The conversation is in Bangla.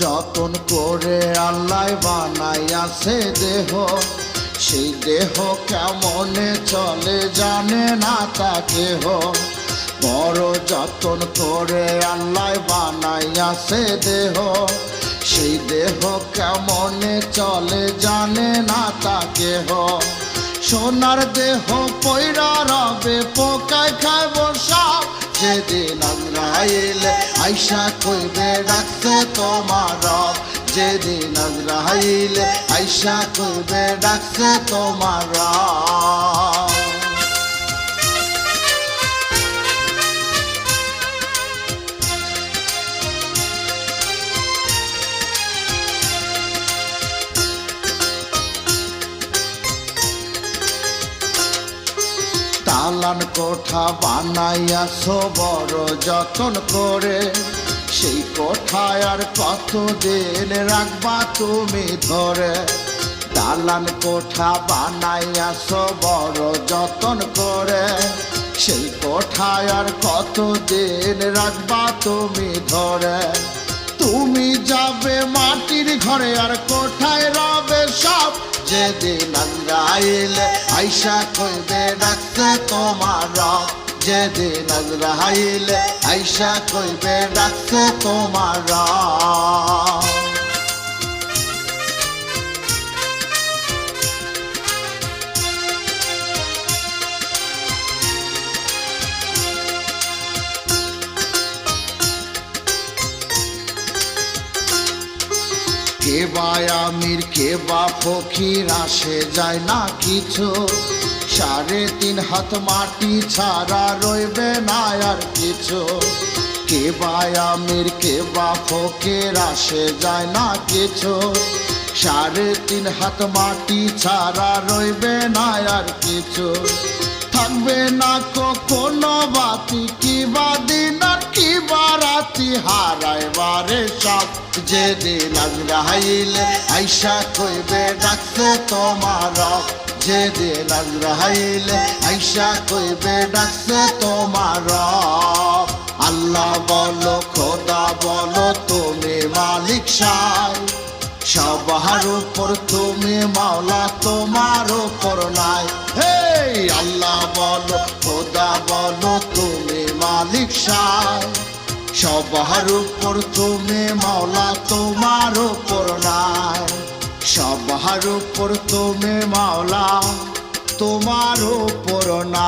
যতন করে আল্লাহ বানাইয়াছে দেহ, সেই দেহ কেমনে চলে জানে না তা কেহ। বড় যতন করে আল্লাহ বানাইয়াছে দেহ, সেই দেহ কেমনে চলে জানে না তা কেহ। সোনার দেহ পয়রা রবে পোকায় খাইব সাপ, যেদিন আজরাইলে আইসা কইবে ডাকছে তোমার রব, যেদিন আজরাইলে আইসা কইবে ডাকছে তোমার রব। দালান কোঠা বানাইয়াছো বড় যতন করে, সেই কোঠায় আর কতদিন রাখবা তুমি ধরে। দালান কোঠা বানাইয়াছো বড় যতন করে, সেই কোঠায় আর কতদিন রাখবা তুমি ধরে। তুমি যাবে মাটির ঘরে আর কোঠায় রবে সব, যেদিন আজরাইলে আইসা কইবে ডাকছে তোমার রব, যেদিন আজরাইলে আইসা কইবে ডাকছে তোমার রব। কে বা আমির কে বা ফকির আসে যায় না কিছু, 3.5 হাত মাটি ছাড়া রইবে না আর কিছু। কে বা আমির কে বা ফকির আসে যায় না কিছু, 3.5 হাত মাটি ছাড়া রইবে না আর কিছু। থাকবে না কোনো বাতি কিবা দিন আর কিবা রাতি, হারাইবারে সব, যেদিন আজরাইলে আইসা কইবে ডাকছে তোমার রব, যেদিন আজরাইলে আইসা কইবে ডাকছে তোমার রব। আল্লাহ বলো খোদা বলো তুমি মালিক সাই, সবার উপর তুমি মাওলা তোমার উপর নাই। হে আল্লাহ বলো খোদা বলো তুমি মালিক সাই, সবার উপর তুমি মাওলা তোমার উপর নাই। সবার উপর তুমি মাওলা তোমার উপর না।